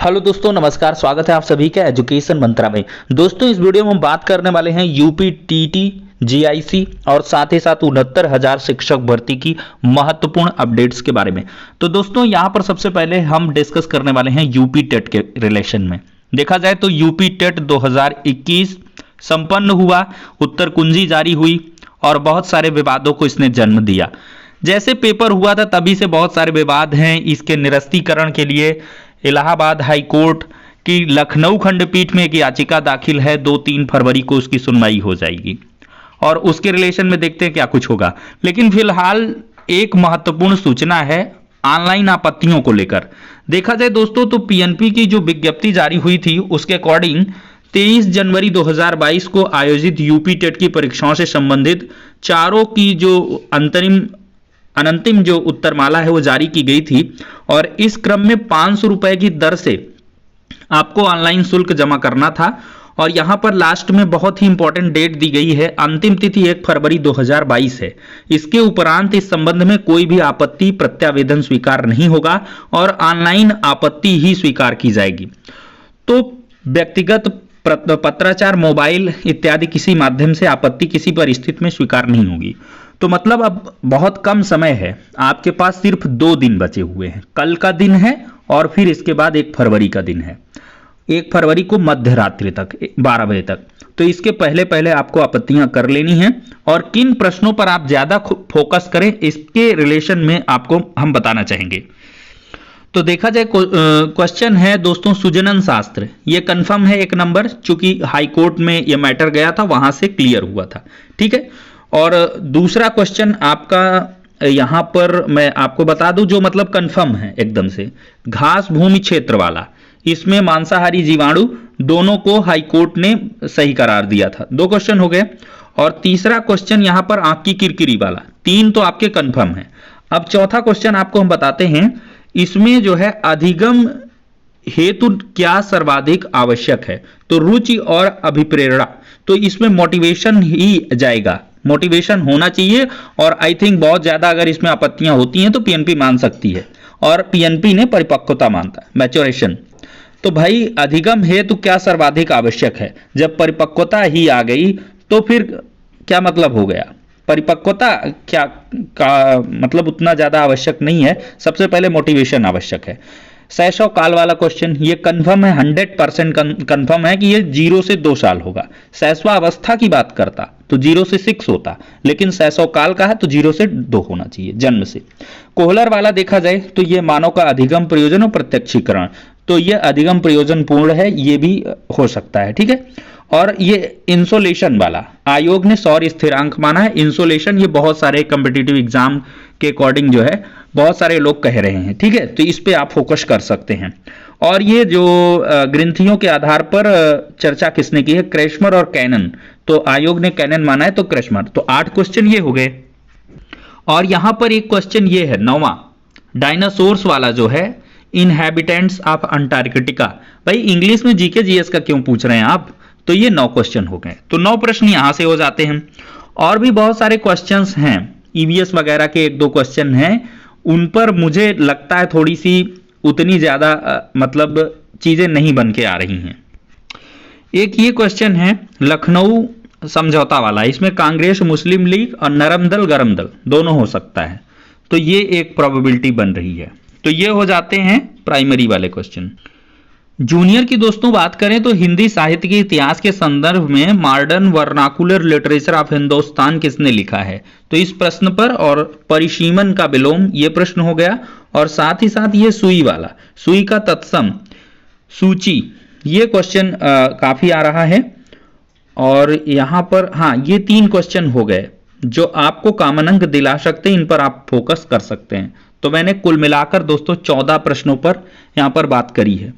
Hello दोस्तों, नमस्कार। स्वागत है आप सभी का एजुकेशन मंत्रा में। दोस्तों, इस वीडियो में हम बात करने वाले हैं यूपी टीटी जीआईसी और साथ ही साथ 69,000 शिक्षक भर्ती की महत्वपूर्ण अपडेट्स के बारे में। तो दोस्तों, यहां पर सबसे पहले हम डिस्कस करने वाले हैं यूपी टेट के रिलेशन में। देखा जाए तो यूपी टेट 2021 संपन्न हुआ, उत्तर कुंजी जारी हुई और बहुत सारे विवादों को इसने जन्म दिया। जैसे पेपर हुआ था तभी से बहुत सारे विवाद हैं। इसके निरस्तीकरण के लिए इलाहाबाद हाई कोर्ट की लखनऊ खंडपीठ में एक याचिका दाखिल है। 2-3 फरवरी को उसकी सुनवाई हो जाएगी और उसके रिलेशन में देखते हैं क्या कुछ होगा। लेकिन फिलहाल एक महत्वपूर्ण सूचना है ऑनलाइन आपत्तियों को लेकर। देखा जाए दोस्तों तो पीएनपी की जो विज्ञप्ति जारी हुई थी उसके अकॉर्डिंग 23 जनवरी 2022 को आयोजित यूपी टेट की परीक्षाओं से संबंधित चारों की जो अनंतिम जो उत्तरमाला है वो जारी की गई थी और इस क्रम में 500 रुपए की दर से आपको ऑनलाइन शुल्क जमा करना था। और यहां पर लास्ट में बहुत ही इंपॉर्टेंट डेट दी गई है, अंतिम तिथि 1 फरवरी 2022 है। इसके उपरांत इस संबंध में कोई भी आपत्ति प्रत्यावेदन स्वीकार नहीं होगा और ऑनलाइन आपत्ति ही स्वीकार की जाएगी। तो व्यक्तिगत पत्राचार, मोबाइल इत्यादि किसी माध्यम से आपत्ति किसी परिस्थिति में स्वीकार नहीं होगी। तो मतलब अब बहुत कम समय है, आपके पास सिर्फ 2 दिन बचे हुए हैं। कल का दिन है और फिर इसके बाद 1 फरवरी का दिन है। 1 फरवरी को मध्य रात्रि तक 12 बजे तक। तो इसके पहले पहले आपको आपत्तियां कर लेनी है और किन प्रश्नों पर आप ज्यादा फोकस करें इसके रिलेशन में आपको हम बताना चाहेंगे। तो देखा जाए क्वेश्चन है दोस्तों सुजनन शास्त्र, ये कंफर्म है 1 नंबर, चूंकि हाई कोर्ट में ये मैटर गया था वहां से क्लियर हुआ था। ठीक है। और दूसरा क्वेश्चन आपका यहां पर मैं आपको बता दूं जो मतलब कंफर्म है एकदम से, घास भूमि क्षेत्र वाला, इसमें मांसाहारी जीवाणु दोनों को हाई कोर्ट ने सही करार दिया था। 2 क्वेश्चन हो गए। और तीसरा क्वेश्चन यहां पर आंख की किरकिरी वाला, 3 तो आपके कंफर्म है। अब चौथा क्वेश्चन आपको हम बताते हैं, इसमें जो है अधिगम हेतु क्या सर्वाधिक आवश्यक है। तो रुचि और अभिप्रेरणा, तो इसमें मोटिवेशन ही जाएगा, मोटिवेशन होना चाहिए। और आई थिंक बहुत ज्यादा अगर इसमें आपत्तियां होती हैं तो पीएनपी मान सकती है और पीएनपी ने परिपक्वता मानता है, मैच्योरेशन। तो भाई अधिगम हेतु क्या सर्वाधिक आवश्यक है, जब परिपक्वता ही आ गई तो फिर क्या मतलब हो गया। परिपक्वता क्या का मतलब उतना ज्यादा आवश्यक नहीं है, सबसे पहले मोटिवेशन आवश्यक है। शैशव काल वाला क्वेश्चन, ये कंफर्म है, 100% कंफर्म है कि ये 0 से 2 साल होगा। शैशवावस्था की बात करता तो 0 से 6 होता, लेकिन शैशव काल का है तो 0 से 2 होना चाहिए जन्म से। कोहलर वाला देखा जाए तो ये मानव का अधिगम प्रयोजन और प्रत्यक्षीकरण, तो ये अधिगम प्रयोजन पूर्ण है, ये भी हो सकता है। ठीक है। और ये इंसोलेशन वाला, आयोग ने सौर स्थिरांक माना है। इंसोलेशन ये बहुत सारे कम्पिटिटिव एग्जाम के अकॉर्डिंग जो है बहुत सारे लोग कह रहे हैं। ठीक है। तो इस पे आप फोकस कर सकते हैं। और ये जो ग्रंथियों के आधार पर चर्चा किसने की है, क्रेशमर और कैनन, तो आयोग ने कैनन माना है तो क्रेशमर। तो 8 क्वेश्चन ये हो गए। और यहां पर एक क्वेश्चन ये है 9वां, डायनासोर्स वाला जो है, इनहैबिटेंट्स ऑफ अंटार्कटिका। भाई इंग्लिश में जीके जीएस का क्यों पूछ रहे हैं आप। तो ये 9 क्वेश्चन हो गए। तो 9 प्रश्न यहां से हो जाते हैं। और भी बहुत सारे क्वेश्चंस हैं, ईवीएस वगैरह के 1-2 क्वेश्चन हैं, उन पर मुझे लगता है थोड़ी सी उतनी ज्यादा मतलब चीजें नहीं बन के आ रही हैं। एक ये क्वेश्चन है लखनऊ समझौता वाला, इसमें कांग्रेस, मुस्लिम लीग और नरम दल गरम दल दोनों हो सकता है, तो ये एक प्रोबेबिलिटी बन रही है। तो ये हो जाते हैं प्राइमरी वाले क्वेश्चन। जूनियर की दोस्तों बात करें तो हिंदी साहित्य के इतिहास के संदर्भ में modern vernacular literature of Hindustan किसने लिखा है, तो इस प्रश्न पर, और परिसीमन का विलोम ये प्रश्न हो गया। और साथ ही साथ ये सुई वाला, सुई का तत्सम, सूची, ये क्वेश्चन काफी आ रहा है। और यहां पर हाँ ये 3 क्वेश्चन हो गए जो आपको कॉमन अंक दिला सकते हैं, इन पर आप फोकस कर सकते हैं। तो मैंने कुल मिलाकर दोस्तों 14 प्रश्नों पर यहां पर बात करी है।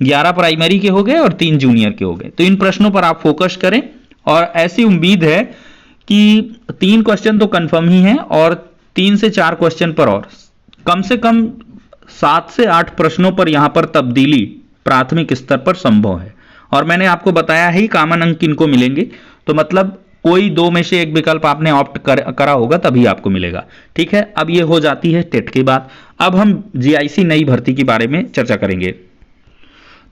11 प्राइमरी के हो गए और 3 जूनियर के हो गए। तो इन प्रश्नों पर आप फोकस करें और ऐसी उम्मीद है कि 3 क्वेश्चन तो कंफर्म ही हैं और 3 से 4 क्वेश्चन पर और कम से कम 7 से 8 प्रश्नों पर यहां पर तब्दीली प्राथमिक स्तर पर संभव है। और मैंने आपको बताया ही कॉमन अंक किनको मिलेंगे, तो मतलब कोई 2 में से एक विकल्प आपने ऑप्ट करा होगा तभी आपको मिलेगा। ठीक है। अब ये हो जाती है टेट की बात। अब हम जीआईसी नई भर्ती के बारे में चर्चा करेंगे।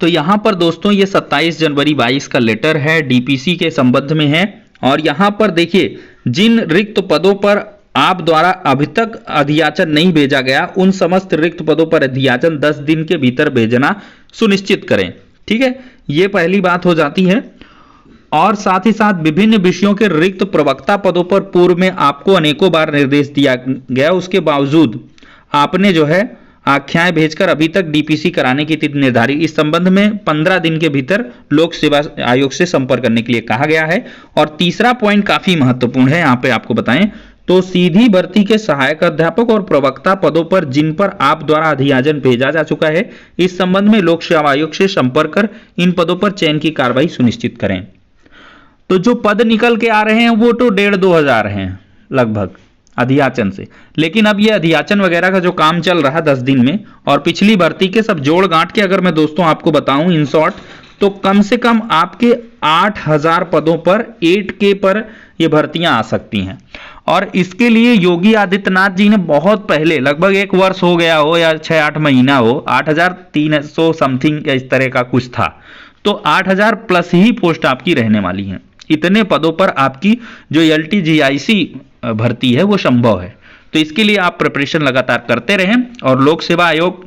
तो यहाँ पर दोस्तों ये 27 जनवरी 22 का लेटर है, डीपीसी के संबंध में है। और यहाँ पर देखिए, जिन रिक्त पदों पर आप द्वारा अभी तक अधियाचन नहीं भेजा गया, उन समस्त रिक्त पदों पर अधियाचन 10 दिन के भीतर भेजना सुनिश्चित करें। ठीक है, ये पहली बात हो जाती है। और साथ ही साथ विभिन्न विषयों के रिक्त प्रवक्ता पदों पर पूर्व में आपको अनेकों बार निर्देश दिया गया, उसके बावजूद आपने जो है आख्याएं भेजकर अभी तक डीपीसी कराने की तिथि निर्धारित। इस संबंध में 15 दिन के भीतर लोक सेवा आयोग से संपर्क करने के लिए कहा गया है। और तीसरा पॉइंट काफी महत्वपूर्ण है, यहाँ पे आपको बताएं तो सीधी भर्ती के सहायक अध्यापक और प्रवक्ता पदों पर जिन पर आप द्वारा अधियाचन भेजा जा चुका है, इस संबंध में लोक सेवा आयोग से संपर्क कर इन पदों पर चयन की कार्रवाई सुनिश्चित करें। तो जो पद निकल के आ रहे हैं वो तो 1,500-2 हजार हैं लगभग अधियाचन से, लेकिन अब ये अधियाचन वगैरह का जो काम चल रहा 10 दिन में, और पिछली भर्ती के सब जोड़ गांठ के अगर मैं दोस्तों आपको बताऊं इन शॉर्ट, तो कम से कम आपके 8,000 पदों पर 8K पर ये भर्तियां आ सकती हैं। और इसके लिए योगी आदित्यनाथ जी ने बहुत पहले, लगभग 1 वर्ष हो गया हो या 6-8 महीना हो, 8,300 समथिंग इस तरह का कुछ था, तो 8,000 प्लस ही पोस्ट आपकी रहने वाली हैं। इतने पदों पर आपकी जो LTGIC भर्ती है वो संभव है। तो इसके लिए आप प्रिपरेशन लगातार करते रहें। और लोक सेवा आयोग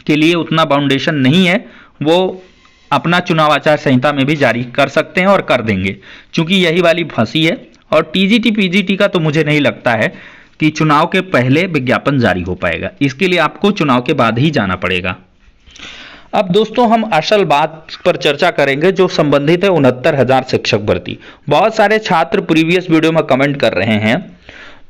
के लिए उतना बाउंडेशन नहीं है, वो अपना चुनाव आचार संहिता में भी जारी कर सकते हैं और कर देंगे, क्योंकि यही वाली फंसी है। और TGT PGT का तो मुझे नहीं लगता है कि चुनाव के पहले विज्ञापन जारी हो पाएगा, इसके लिए आपको चुनाव के बाद ही जाना पड़ेगा। अब दोस्तों हम असल बात पर चर्चा करेंगे जो संबंधित है 69,000 शिक्षक भर्ती। बहुत सारे छात्र प्रीवियस वीडियो में कमेंट कर रहे हैं,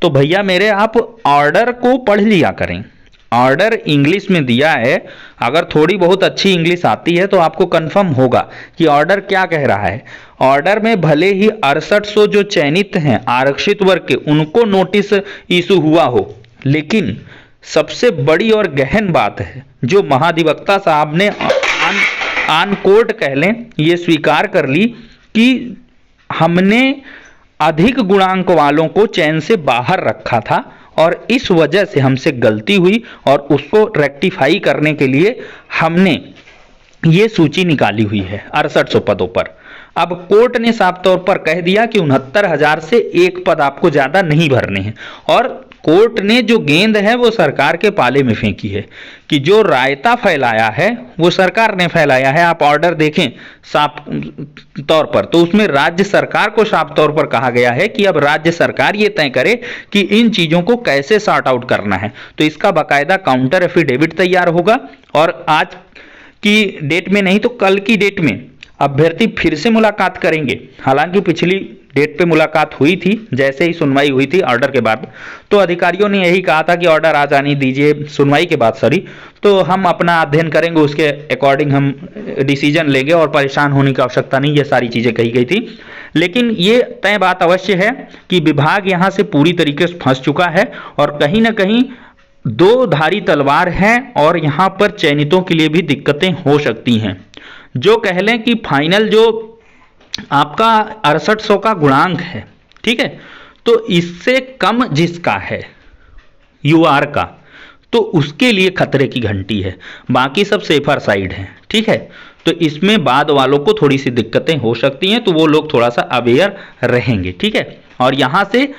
तो भैया मेरे आप ऑर्डर को पढ़ लिया करें। ऑर्डर इंग्लिश में दिया है, अगर थोड़ी बहुत अच्छी इंग्लिश आती है तो आपको कंफर्म होगा कि ऑर्डर क्या कह रहा है। ऑर्डर में भले ही 6800 जो चयनित हैं आरक्षित वर्ग के, उनको नोटिस इशू हुआ हो, लेकिन सबसे बड़ी और गहन बात है जो महाधिवक्ता साहब ने ऑन कोर्ट कह लें ये स्वीकार कर ली कि हमने अधिक गुणांक वालों को चयन से बाहर रखा था और इस वजह से हमसे गलती हुई और उसको रेक्टिफाई करने के लिए हमने ये सूची निकाली हुई है 6800 पदों पर। अब कोर्ट ने साफ तौर पर कह दिया कि 69,000 से एक पद आपको ज्यादा नहीं भरने हैं। और कोर्ट ने जो गेंद है वो सरकार के पाले में फेंकी है कि जो रायता फैलाया है वो सरकार ने फैलाया है। आप ऑर्डर देखें साफ तौर पर, तो उसमें राज्य सरकार को साफ तौर पर कहा गया है कि अब राज्य सरकार ये तय करे कि इन चीजों को कैसे सॉर्ट आउट करना है। तो इसका बाकायदा काउंटर एफिडेविट तैयार होगा और आज की डेट में नहीं तो कल की डेट में अभ्यर्थी फिर से मुलाकात करेंगे। हालांकि पिछली डेट पे मुलाकात हुई थी, जैसे ही सुनवाई हुई थी ऑर्डर के बाद, तो अधिकारियों ने यही कहा था कि ऑर्डर आ जाने दीजिए, सुनवाई के बाद सॉरी, तो हम अपना अध्ययन करेंगे, उसके अकॉर्डिंग हम डिसीजन लेंगे और परेशान होने की आवश्यकता नहीं, ये सारी चीजें कही गई थी। लेकिन ये तय बात अवश्य है कि विभाग यहाँ से पूरी तरीके से फंस चुका है और कहीं ना कहीं दो धारी तलवार है और यहाँ पर चयनितों के लिए भी दिक्कतें हो सकती हैं। जो कह लें कि फाइनल जो आपका 6800 का गुणांक है, ठीक है, तो इससे कम जिसका है UR का, तो उसके लिए खतरे की घंटी है, बाकी सब सेफर साइड है। ठीक है, तो इसमें बाद वालों को थोड़ी सी दिक्कतें हो सकती हैं, तो वो लोग थोड़ा सा अवेयर रहेंगे। ठीक है, और यहाँ से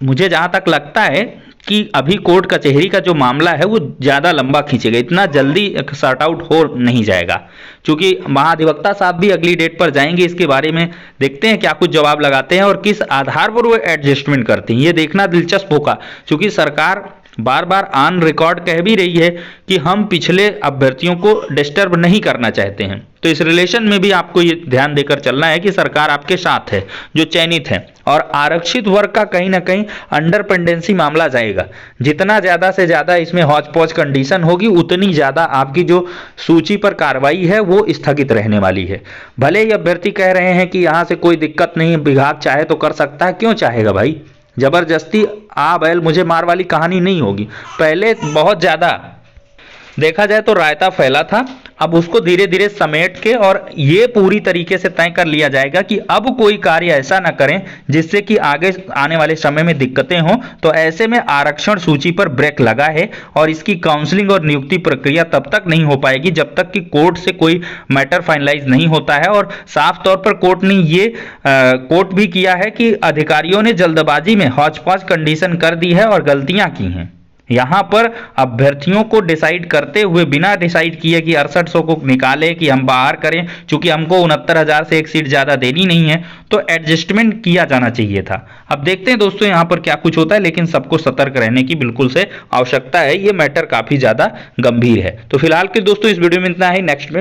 मुझे जहाँ तक लगता है कि अभी कोर्ट कचहरी का जो मामला है वो ज़्यादा लंबा खींचेगा, इतना जल्दी सॉर्ट आउट हो नहीं जाएगा, क्योंकि महाधिवक्ता साहब भी अगली डेट पर जाएंगे। इसके बारे में देखते हैं क्या कुछ जवाब लगाते हैं और किस आधार पर वो एडजस्टमेंट करते हैं, ये देखना दिलचस्प होगा। क्योंकि सरकार बार बार ऑन रिकॉर्ड कह भी रही है कि हम पिछले अभ्यर्थियों को डिस्टर्ब नहीं करना चाहते हैं। तो इस रिलेशन में भी आपको ये ध्यान देकर चलना है कि सरकार आपके साथ है जो चयनित है, और आरक्षित वर्ग का कहीं ना कहीं अंडर पेंडेंसी मामला जाएगा। जितना ज्यादा से ज्यादा इसमें हौच पौच कंडीशन होगी, उतनी ज्यादा आपकी जो सूची पर कार्रवाई है वो स्थगित रहने वाली है। भले ही अभ्यर्थी कह रहे हैं कि यहाँ से कोई दिक्कत नहीं, विभाग चाहे तो कर सकता है, क्यों चाहेगा भाई, जबरदस्ती आ बैल मुझे मार वाली कहानी नहीं होगी। पहले बहुत ज्यादा देखा जाए तो रायता फैला था, अब उसको धीरे धीरे समेट के और ये पूरी तरीके से तय कर लिया जाएगा कि अब कोई कार्य ऐसा ना करें जिससे कि आगे आने वाले समय में दिक्कतें हों। तो ऐसे में आरक्षण सूची पर ब्रेक लगा है और इसकी काउंसलिंग और नियुक्ति प्रक्रिया तब तक नहीं हो पाएगी जब तक कि कोर्ट से कोई मैटर फाइनलाइज नहीं होता है। और साफ तौर पर कोर्ट ने ये कोर्ट भी किया है कि अधिकारियों ने जल्दबाजी में हौच-पौच कंडीशन कर दी है और गलतियां की हैं। यहाँ पर अभ्यर्थियों को डिसाइड करते हुए बिना डिसाइड किए कि 6800 को निकाले कि हम बाहर करें, चूंकि हमको 69,000 से एक सीट ज़्यादा देनी नहीं है, तो एडजस्टमेंट किया जाना चाहिए था। अब देखते हैं दोस्तों यहाँ पर क्या कुछ होता है, लेकिन सबको सतर्क रहने की बिल्कुल से आवश्यकता है। ये मैटर काफ़ी ज़्यादा गंभीर है। तो फिलहाल के दोस्तों इस वीडियो में इतना ही। नेक्स्ट में